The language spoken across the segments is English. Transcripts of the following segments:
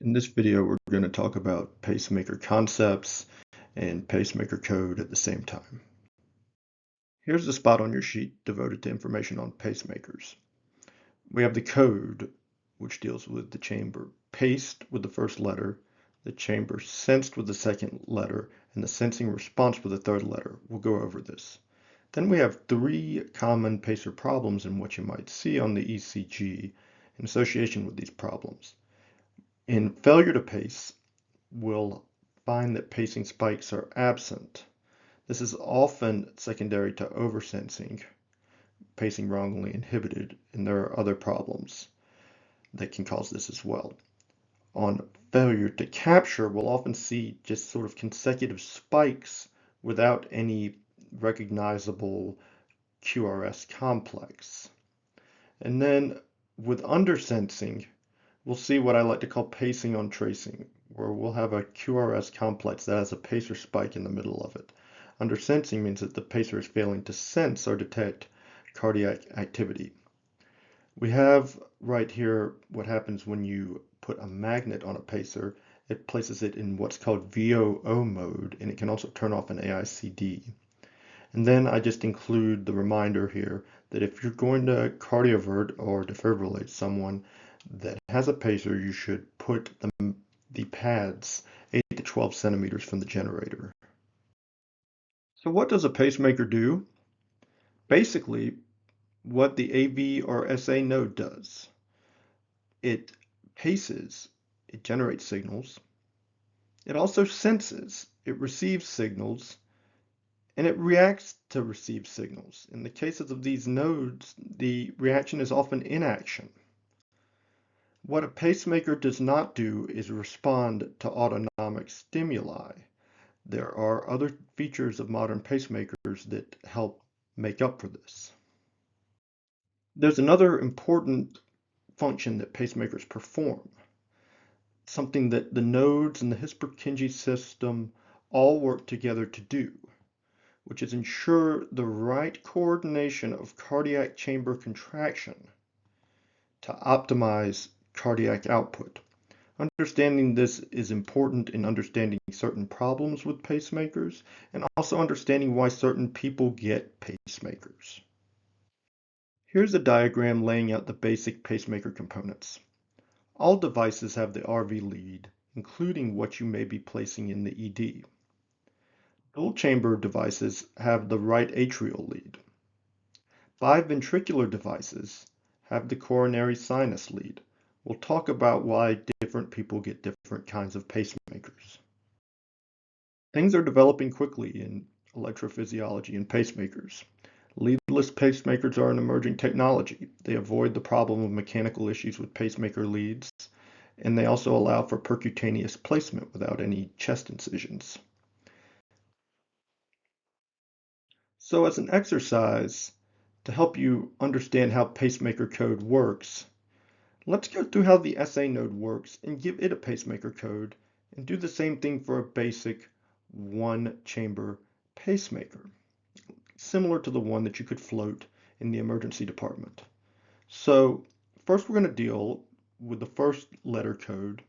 In this video, we're going to talk about pacemaker concepts and pacemaker code at the same time. Here's the spot on your sheet devoted to information on pacemakers. We have the code, which deals with the chamber paced with the first letter, the chamber sensed with the second letter, and the sensing response with the third letter. We'll go over this. Then we have three common pacer problems and what you might see on the ECG in association with these problems. In failure to pace, we'll find that pacing spikes are absent. This is often secondary to oversensing, pacing wrongly inhibited, and there are other problems that can cause this as well. On failure to capture, we'll often see just sort of consecutive spikes without any recognizable QRS complex. And then with undersensing, we'll see what I like to call pacing on tracing, where we'll have a QRS complex that has a pacer spike in the middle of it. Undersensing means that the pacer is failing to sense or detect cardiac activity. We have right here what happens when you put a magnet on a pacer. It places it in what's called VOO mode, and it can also turn off an AICD. And then I just include the reminder here that if you're going to cardiovert or defibrillate someone that has a pacer, you should put the pads 8 to 12 centimeters from the generator. So what does a pacemaker do? Basically, what the AV or SA node does. It paces, it generates signals. It also senses, it receives signals, and it reacts to received signals. In the cases of these nodes, the reaction is often inaction. What a pacemaker does not do is respond to autonomic stimuli. There are other features of modern pacemakers that help make up for this. There's another important function that pacemakers perform, something that the nodes in the His-Purkinje system all work together to do, which is ensure the right coordination of cardiac chamber contraction to optimize cardiac output. Understanding this is important in understanding certain problems with pacemakers and also understanding why certain people get pacemakers. Here's a diagram laying out the basic pacemaker components. All devices have the RV lead, including what you may be placing in the ED. Dual chamber devices have the right atrial lead. Biventricular devices have the coronary sinus lead. We'll talk about why different people get different kinds of pacemakers. Things are developing quickly in electrophysiology and pacemakers. Leadless pacemakers are an emerging technology. They avoid the problem of mechanical issues with pacemaker leads, and they also allow for percutaneous placement without any chest incisions. So as an exercise to help you understand how pacemaker code works, let's go through how the SA node works and give it a pacemaker code and do the same thing for a basic one-chamber pacemaker, similar to the one that you could float in the emergency department. So first we're going to deal with the first letter code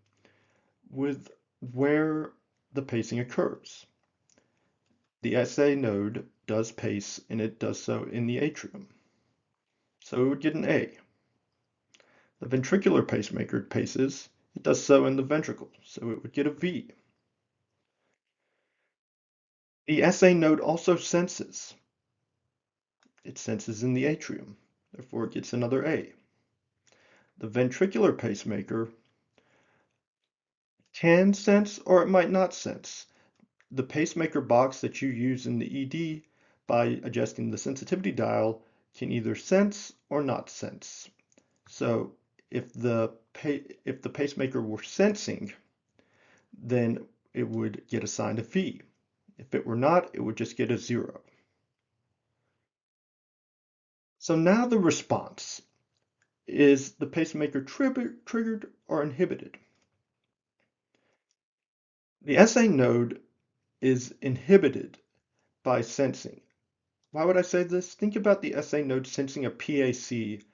with where the pacing occurs. The SA node does pace, and it does so in the atrium. So it would get an A. The ventricular pacemaker paces, it does so in the ventricle, so it would get a V. The SA node also senses. It senses in the atrium, therefore it gets another A. The ventricular pacemaker can sense or it might not sense. The pacemaker box that you use in the ED by adjusting the sensitivity dial can either sense or not sense. So if the pacemaker were sensing, then it would get assigned a V. If it were not, it would just get a 0. So now the response. Is the pacemaker triggered or inhibited? The SA node is inhibited by sensing. Why would I say this? Think about the SA node sensing a PAC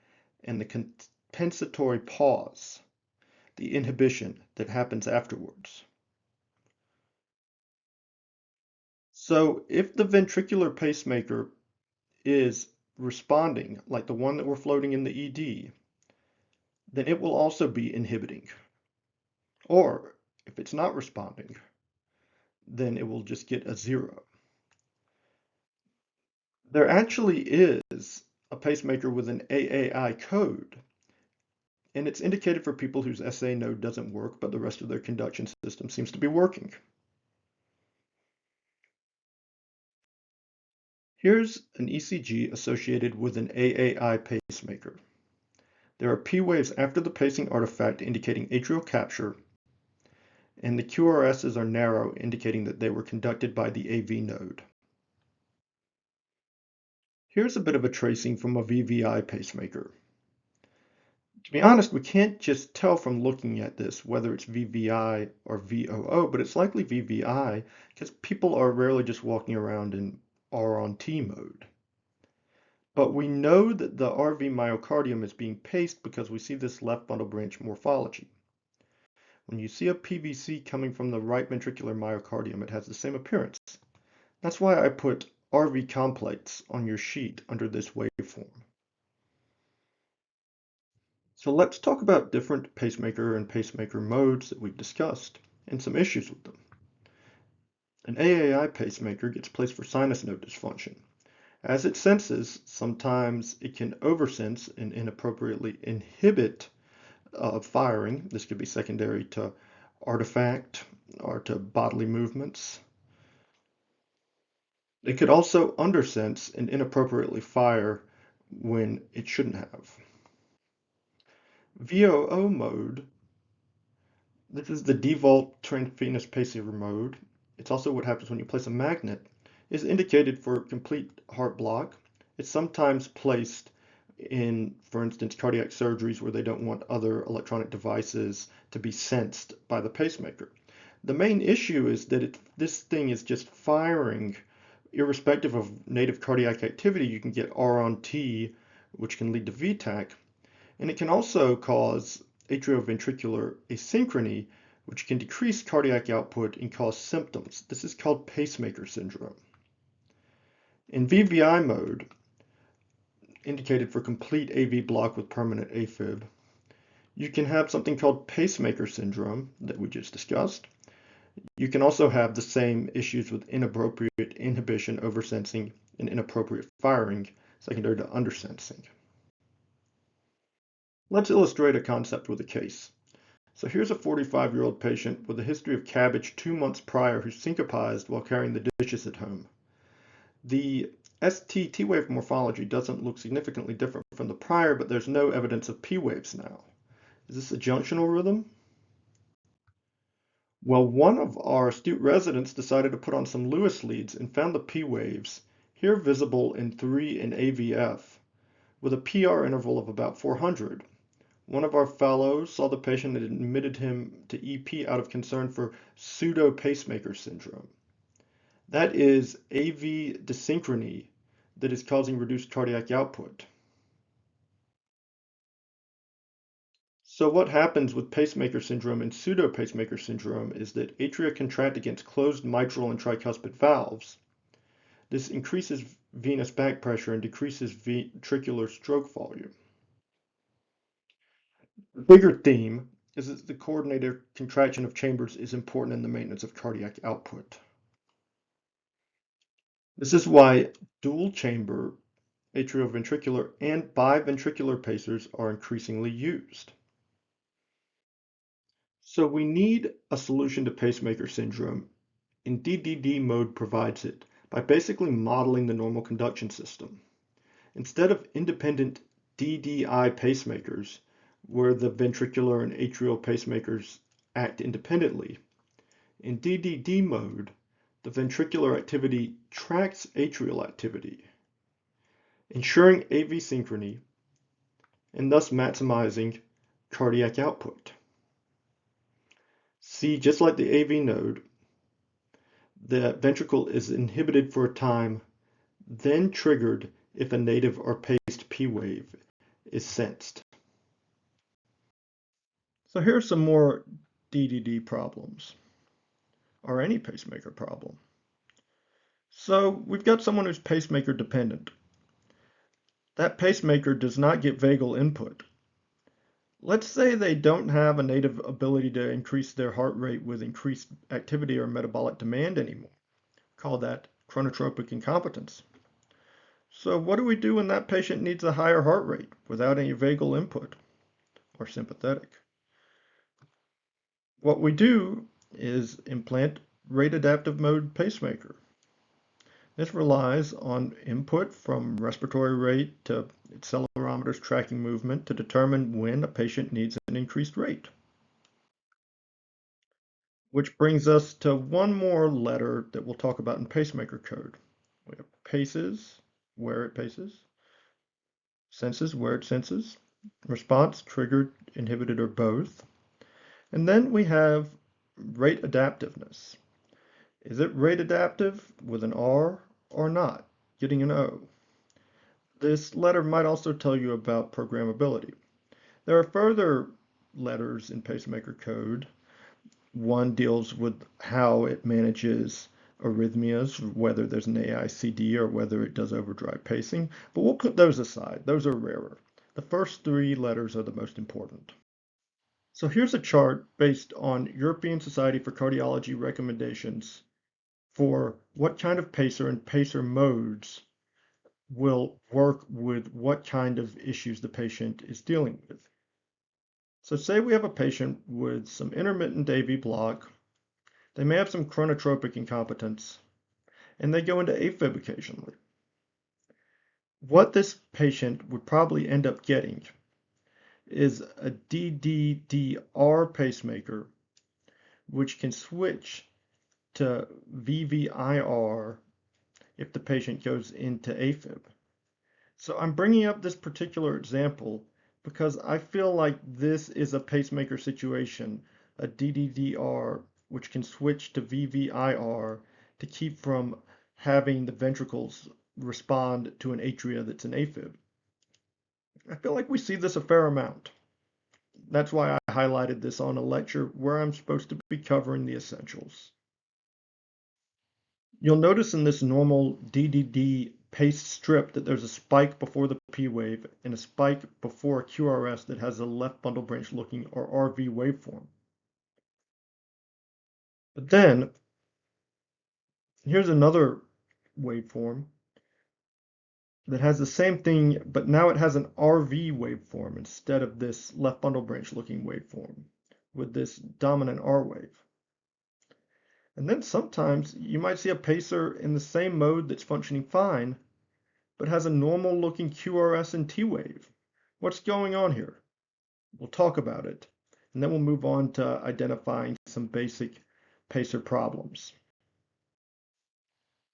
and the compensatory pause. the inhibition that happens afterwards. So if the ventricular pacemaker is responding, like the one that we're floating in the ED, then it will also be inhibiting. Or if it's not responding, then it will just get a 0. There actually is a pacemaker with an AAI code, and it's indicated for people whose SA node doesn't work, but the rest of their conduction system seems to be working. Here's an ECG associated with an AAI pacemaker. There are P waves after the pacing artifact indicating atrial capture, and the QRSs are narrow, indicating that they were conducted by the AV node. Here's a bit of a tracing from a VVI pacemaker. To be honest, we can't just tell from looking at this whether it's VVI or VOO, but it's likely VVI because people are rarely just walking around in R on T mode. But we know that the RV myocardium is being paced because we see this left bundle branch morphology. When you see a PVC coming from the right ventricular myocardium, it has the same appearance. That's why I put RV complex on your sheet under this waveform. So let's talk about different pacemaker and pacemaker modes that we've discussed and some issues with them. An AAI pacemaker gets placed for sinus node dysfunction. As it senses, sometimes it can oversense and inappropriately inhibit firing. This could be secondary to artifact or to bodily movements. It could also undersense and inappropriately fire when it shouldn't have. VOO mode, this is the default transvenous pacemakers mode. It's also what happens when you place a magnet, is indicated for complete heart block. It's sometimes placed in, for instance, cardiac surgeries where they don't want other electronic devices to be sensed by the pacemaker. The main issue is that this thing is just firing irrespective of native cardiac activity. You can get R on T, which can lead to VTAC, and it can also cause atrioventricular asynchrony, which can decrease cardiac output and cause symptoms. This is called pacemaker syndrome. In VVI mode, indicated for complete AV block with permanent AFib, you can have something called pacemaker syndrome that we just discussed. You can also have the same issues with inappropriate inhibition, oversensing, and inappropriate firing, secondary to undersensing. Let's illustrate a concept with a case. So here's a 45-year-old patient with a history of cabbage 2 months prior who syncopized while carrying the dishes at home. The ST T-wave morphology doesn't look significantly different from the prior, but there's no evidence of P waves now. Is this a junctional rhythm? Well, one of our astute residents decided to put on some Lewis leads and found the P waves, here visible in 3 in AVF, with a PR interval of about 400. One of our fellows saw the patient and admitted him to EP out of concern for pseudo-pacemaker syndrome. That is AV desynchrony that is causing reduced cardiac output. So what happens with pacemaker syndrome and pseudo-pacemaker syndrome is that atria contract against closed mitral and tricuspid valves. This increases venous back pressure and decreases ventricular stroke volume. The bigger theme is that the coordinated contraction of chambers is important in the maintenance of cardiac output. This is why dual chamber atrioventricular and biventricular pacers are increasingly used. So we need a solution to pacemaker syndrome, and DDD mode provides it by basically modeling the normal conduction system. Instead of independent DDI pacemakers, where the ventricular and atrial pacemakers act independently, in DDD mode, the ventricular activity tracks atrial activity, ensuring AV synchrony and thus maximizing cardiac output. See, just like the AV node, the ventricle is inhibited for a time, then triggered if a native or paced P wave is sensed. So here's some more DDD problems, or any pacemaker problem. So we've got someone who's pacemaker dependent. That pacemaker does not get vagal input. Let's say they don't have a native ability to increase their heart rate with increased activity or metabolic demand anymore. Call that chronotropic incompetence. So what do we do when that patient needs a higher heart rate without any vagal input or sympathetic? What we do is implant rate adaptive mode pacemaker. This relies on input from respiratory rate to accelerometers tracking movement to determine when a patient needs an increased rate. Which brings us to one more letter that we'll talk about in pacemaker code. We have paces, where it paces, senses, where it senses, response, triggered, inhibited, or both. And then we have rate adaptiveness. Is it rate adaptive with an R or not? Getting an O. This letter might also tell you about programmability. There are further letters in pacemaker code. One deals with how it manages arrhythmias, whether there's an AICD or whether it does overdrive pacing, but we'll put those aside. Those are rarer. The first three letters are the most important. So here's a chart based on European Society for Cardiology recommendations for what kind of pacer and pacer modes will work with what kind of issues the patient is dealing with. So say we have a patient with some intermittent AV block. They may have some chronotropic incompetence, and they go into AFib occasionally. What this patient would probably end up getting is a DDDR pacemaker, which can switch to VVIR if the patient goes into AFib. So I'm bringing up this particular example because I feel like this is a pacemaker situation, a DDDR, which can switch to VVIR to keep from having the ventricles respond to an atria that's an AFib. I feel like we see this a fair amount. That's why I highlighted this on a lecture where I'm supposed to be covering the essentials. You'll notice in this normal DDD pace strip that there's a spike before the P wave and a spike before a QRS that has a left bundle branch looking or RV waveform. But then here's another waveform that has the same thing, but now it has an RV waveform instead of this left bundle branch looking waveform with this dominant R wave. And then sometimes you might see a pacer in the same mode that's functioning fine, but has a normal looking QRS and T wave. What's going on here? We'll talk about it, and then we'll move on to identifying some basic pacer problems.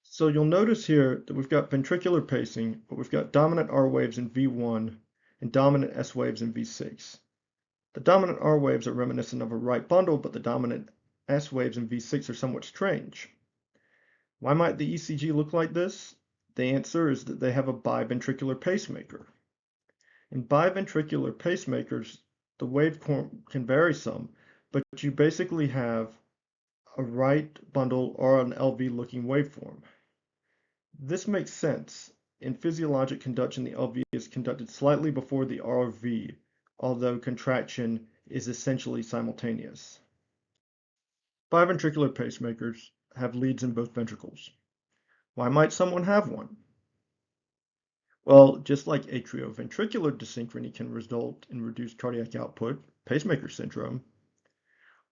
So you'll notice here that we've got ventricular pacing, but we've got dominant R waves in V1 and dominant S waves in V6. The dominant R waves are reminiscent of a right bundle, but the dominant S waves in V6 are somewhat strange. Why might the ECG look like this? The answer is that they have a biventricular pacemaker. In biventricular pacemakers, the waveform can vary some, but you basically have a right bundle or an LV looking waveform. This makes sense. In physiologic conduction, the LV is conducted slightly before the RV, although contraction is essentially simultaneous. Biventricular pacemakers have leads in both ventricles. Why might someone have one? Well, just like atrioventricular dysynchrony can result in reduced cardiac output, pacemaker syndrome,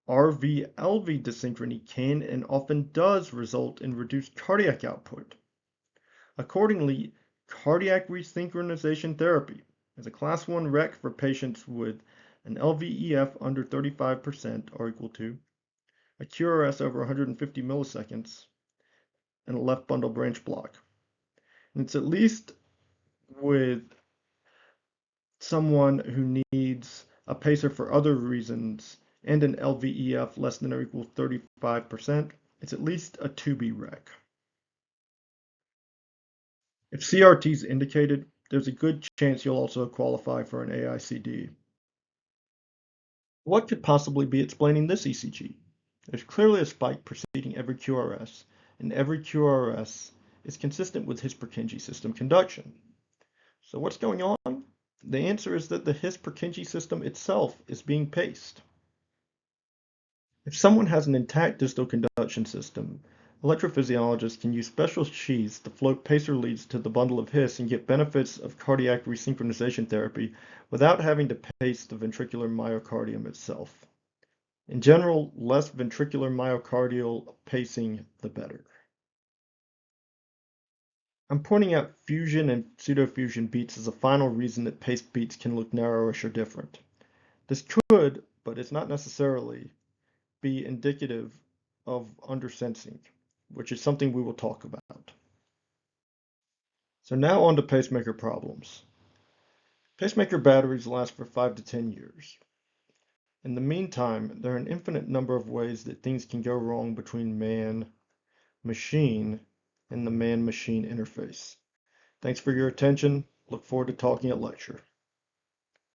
RV-LV dysynchrony can and often does result in reduced cardiac output. Accordingly, cardiac resynchronization therapy is a class 1 rec for patients with an LVEF under 35% or equal to, a QRS over 150 milliseconds, and a left bundle branch block. And it's at least with someone who needs a pacer for other reasons and an LVEF less than or equal 35%, it's at least a 2B rec. If CRT is indicated, there's a good chance you'll also qualify for an AICD. What could possibly be explaining this ECG? There's clearly a spike preceding every QRS, and every QRS is consistent with His-Purkinje system conduction. So what's going on? The answer is that the His-Purkinje system itself is being paced. If someone has an intact distal conduction system, electrophysiologists can use special sheaths to float pacer leads to the bundle of His and get benefits of cardiac resynchronization therapy without having to pace the ventricular myocardium itself. In general, less ventricular myocardial pacing, the better. I'm pointing out fusion and pseudofusion beats as a final reason that paced beats can look narrowish or different. This could, but it's not necessarily, be indicative of undersensing, which is something we will talk about. So now on to pacemaker problems. Pacemaker batteries last for 5 to 10 years. In the meantime, there are an infinite number of ways that things can go wrong between man-machine and the man-machine interface. Thanks for your attention. Look forward to talking at lecture.